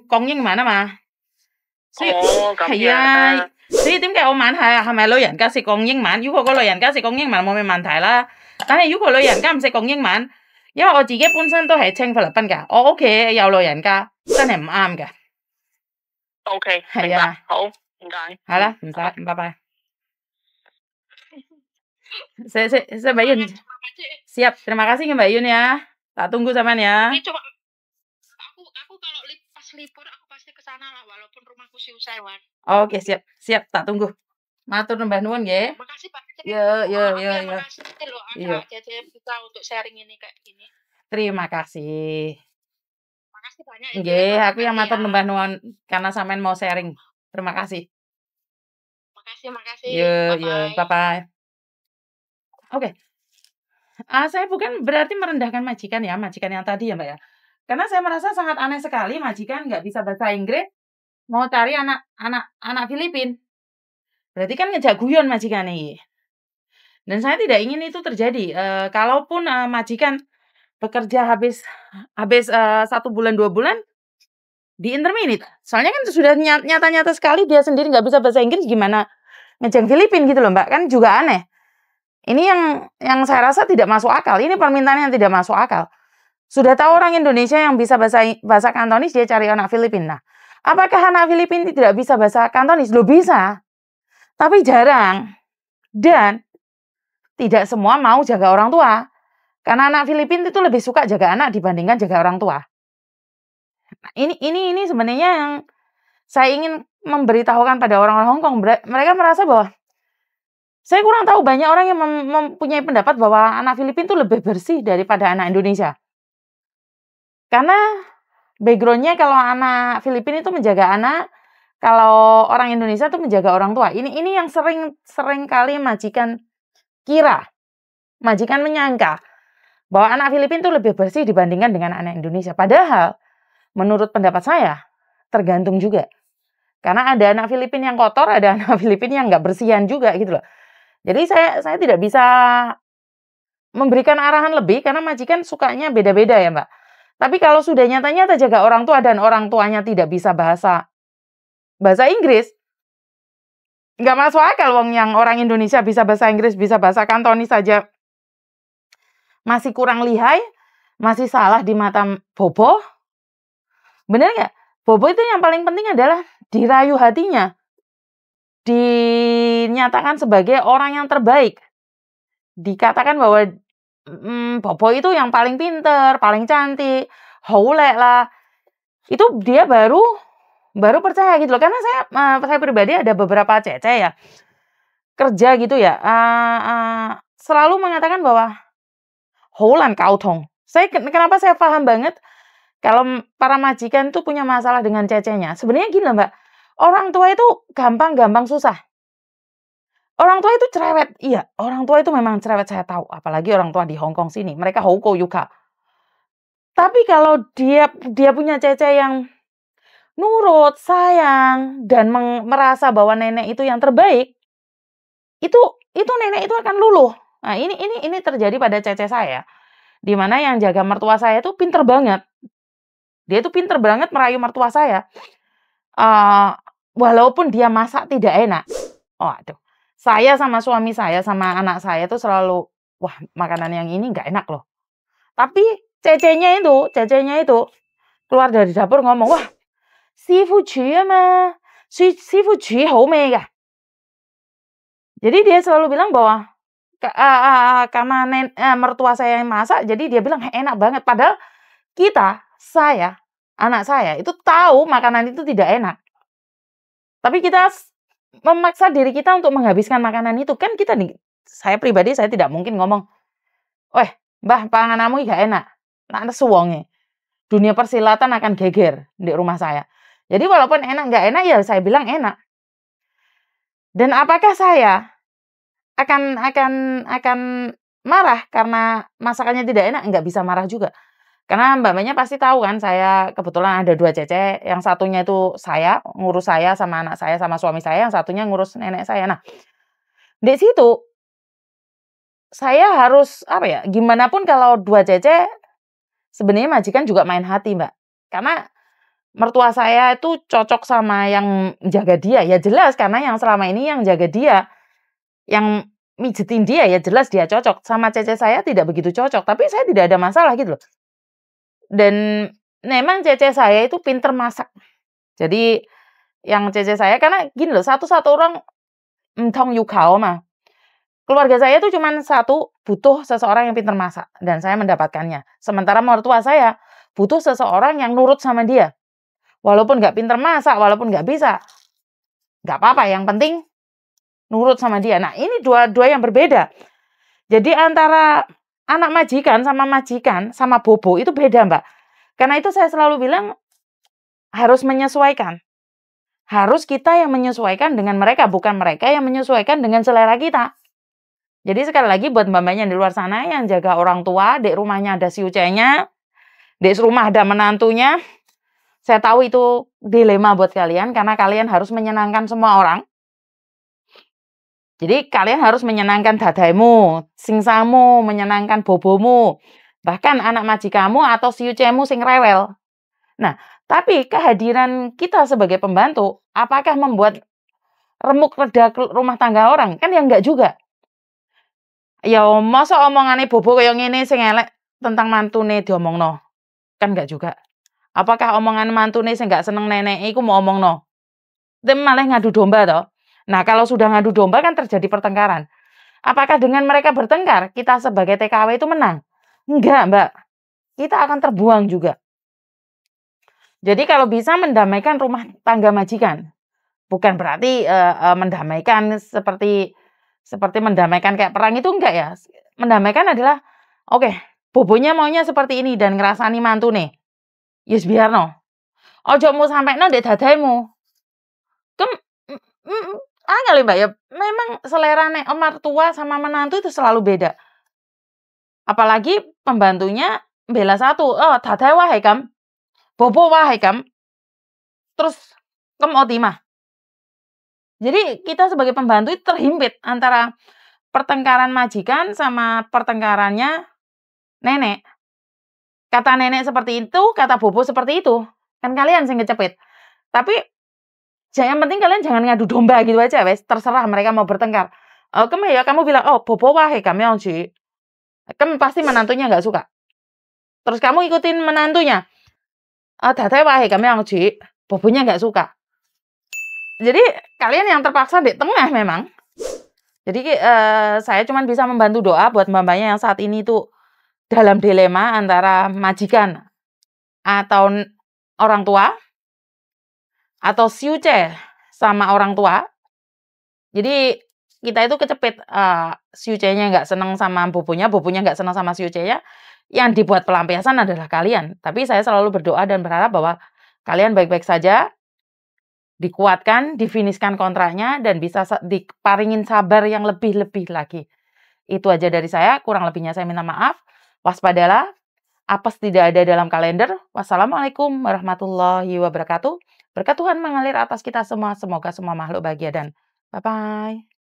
供英文啊嘛，所以咁係啊，所以點解我問係咪老人家識講英文？如果個老人家識講英文冇咩問題啦，但係如果老人家唔識講英文，因為我自己本身都係清菲律賓㗎，我屋企有老人家真係唔啱嘅。OK，係明白，啊，好，唔該。好啦，唔使，拜拜。Mbak Yun, siap. Terima kasih Mbak Yun ya. Tak tunggu sampean ya. Ini coba aku kalau pas libur aku pasti ke sana lah walaupun rumahku Siusewan. Oke, siap. Siap, tak tunggu. Matur nuwun nuwun nggih. Makasih Pak. Yo. Makasih loh Iya. Cece bisa untuk sharing ini kayak gini. Terima kasih. Makasih banyak ya. Nggih, aku yang matur nuwun nuwun karena sampean mau sharing. Terima kasih. Makasih. Yo, bye-bye. Oke. Saya bukan berarti merendahkan majikan ya, majikan yang tadi ya, Mbak ya. Karena saya merasa sangat aneh sekali majikan nggak bisa bahasa Inggris, mau cari anak Filipin. Berarti kan ngejak guyon majikan nih. Dan saya tidak ingin itu terjadi. Kalaupun majikan bekerja habis 1 bulan 2 bulan di intermediate. Soalnya kan sudah nyata-nyata sekali dia sendiri nggak bisa bahasa Inggris, gimana ngejek Filipin gitu loh, Mbak. Kan juga aneh. Ini yang saya rasa tidak masuk akal. Ini permintaan yang tidak masuk akal. Sudah tahu orang Indonesia yang bisa bahasa Kantonis, dia cari anak Filipina. Nah, apakah anak Filipina tidak bisa bahasa Kantonis? Loh bisa. Tapi jarang. Dan tidak semua mau jaga orang tua. Karena anak Filipina itu lebih suka jaga anak dibandingkan jaga orang tua. Nah, ini sebenarnya yang saya ingin memberitahukan pada orang-orang Hong Kong. Mereka merasa bahwa saya kurang tahu, banyak orang yang mempunyai pendapat bahwa anak Filipina itu lebih bersih daripada anak Indonesia. Karena background-nya kalau anak Filipina itu menjaga anak, kalau orang Indonesia itu menjaga orang tua. Ini yang sering kali majikan kira. Majikan menyangka bahwa anak Filipina itu lebih bersih dibandingkan dengan anak Indonesia. Padahal menurut pendapat saya tergantung juga. Karena ada anak Filipina yang kotor, ada anak Filipina yang nggak bersihan juga gitu loh. Jadi saya tidak bisa memberikan arahan lebih karena majikan sukanya beda-beda ya, Mbak. Tapi kalau sudah nyata-nyata jaga orang tua dan orang tuanya tidak bisa bahasa Inggris, nggak masuk akal wong yang orang Indonesia bisa bahasa Inggris, bisa bahasa Kantonis saja masih kurang lihai, masih salah di mata Bobo. Bener nggak? Bobo itu yang paling penting adalah dirayu hatinya. Dinyatakan sebagai orang yang terbaik. Dikatakan bahwa Bobo itu yang paling pinter, paling cantik, haulek lah. Itu dia baru percaya gitu loh. Karena saya pribadi ada beberapa cece ya, kerja gitu ya, selalu mengatakan bahwa houlan kautong. Kenapa saya paham banget kalau para majikan itu punya masalah dengan cecenya. Sebenarnya gini loh, Mbak. Orang tua itu gampang susah. Orang tua itu cerewet. Iya, orang tua itu memang cerewet, saya tahu. Apalagi orang tua di Hong Kong sini. Mereka houko yuka. Tapi kalau dia punya cece yang nurut, sayang, dan merasa bahwa nenek itu yang terbaik, itu nenek itu akan luluh. Nah, ini terjadi pada cece saya. Di mana yang jaga mertua saya itu pinter banget. Dia itu pinter banget merayu mertua saya. Walaupun dia masak tidak enak. Aduh. Saya sama suami saya, sama anak saya itu selalu, wah makanan yang ini nggak enak loh. Tapi cecenya itu keluar dari dapur ngomong, wah, sifu ju ma, sifu ju hou mei ga. Jadi dia selalu bilang bahwa karena mertua saya yang masak, jadi dia bilang enak banget. Padahal saya, anak saya itu tahu makanan itu tidak enak. Tapi kita memaksa diri kita untuk menghabiskan makanan itu. Kan saya pribadi saya tidak mungkin ngomong, weh, mbah pangananmu gak enak. Nak suwonge. Dunia persilatan akan geger di rumah saya. Jadi walaupun enak gak enak ya saya bilang enak. Dan apakah saya akan marah karena masakannya tidak enak? Nggak bisa marah juga. Karena mbaknya pasti tahu kan, saya kebetulan ada 2 cece. Yang satunya itu saya, ngurus saya sama anak saya sama suami saya. Yang satunya ngurus nenek saya. Nah, di situ saya harus gimana pun kalau 2 cece, sebenarnya majikan juga main hati, Mbak. Karena mertua saya itu cocok sama yang jaga dia, ya jelas karena yang selama ini yang jaga dia, yang mijetin dia, ya jelas dia cocok. Sama cece saya tidak begitu cocok, tapi saya tidak ada masalah gitu loh. Dan memang cece saya itu pinter masak. Jadi yang cece saya karena gini loh, satu-satu orang entong yukao mah. Keluarga saya itu cuman satu, butuh seseorang yang pintar masak dan saya mendapatkannya. Sementara mertua saya butuh seseorang yang nurut sama dia. Walaupun nggak pintar masak, walaupun nggak bisa, nggak apa-apa. Yang penting nurut sama dia. Nah ini dua yang berbeda. Jadi antara anak majikan sama bobo itu beda, Mbak. Karena itu saya selalu bilang harus menyesuaikan. Harus kita yang menyesuaikan dengan mereka, bukan mereka yang menyesuaikan dengan selera kita. Jadi sekali lagi buat mbak-mbaknya di luar sana yang jaga orang tua, dek rumahnya ada siucenya, dek rumah ada menantunya. Saya tahu itu dilema buat kalian karena kalian harus menyenangkan semua orang. Jadi kalian harus menyenangkan dadaimu, singsamu, menyenangkan bobomu, bahkan anak majikamu atau siucemu sing rewel. Nah, tapi kehadiran kita sebagai pembantu, apakah membuat remuk reda rumah tangga orang? Kan ya enggak juga. Ya masa omongane bobo kaya ngene sing elek tentang mantune diomongno. Kan enggak juga. Apakah omongan mantune sing enggak seneng neneke iku mau omongno? Dem malah ngadu domba toh. Nah, kalau sudah ngadu domba kan terjadi pertengkaran. Apakah dengan mereka bertengkar kita sebagai TKW itu menang? Enggak, Mbak. Kita akan terbuang juga. Jadi kalau bisa mendamaikan rumah tangga majikan. Bukan berarti mendamaikan seperti mendamaikan kayak perang itu enggak ya. Mendamaikan adalah oke, bobonya maunya seperti ini dan ngerasani mantune. Yus biarno. Ojo mu sampekno ndek dadaimu. Kem angel Mbak ya. Memang selerane mertua sama menantu itu selalu beda. Apalagi pembantunya bela satu. Oh, dadai wae kam. Bobo wae kam. Terus kem otimah. Jadi kita sebagai pembantu itu terhimpit antara pertengkaran majikan sama pertengkarannya nenek. Kata nenek seperti itu, kata bobo seperti itu. Kan kalian sing kecepit. Tapi yang penting kalian jangan ngadu domba gitu aja wes. Terserah mereka mau bertengkar. Kamu bilang, oh bobo wae kami onci. Kamu pasti menantunya nggak suka. Terus kamu ikutin menantunya. Dadai wae kami onci. Bobonya nggak suka. Jadi kalian yang terpaksa di tengah memang. Jadi saya cuma bisa membantu doa buat mbak-mbaknya yang saat ini tuh dalam dilema antara majikan atau orang tua atau siuce sama orang tua. Jadi kita itu kecepit siucenya nggak senang sama bobonya nggak senang sama siucenya. Yang dibuat pelampiasan adalah kalian. Tapi saya selalu berdoa dan berharap bahwa kalian baik-baik saja. Dikuatkan, difinishkan kontraknya, dan bisa diparingin sabar yang lebih-lebih lagi. Itu aja dari saya, kurang lebihnya saya minta maaf. Waspadalah, apes tidak ada dalam kalender. Wassalamualaikum warahmatullahi wabarakatuh. Berkat Tuhan mengalir atas kita semua, semoga semua makhluk bahagia dan bye-bye.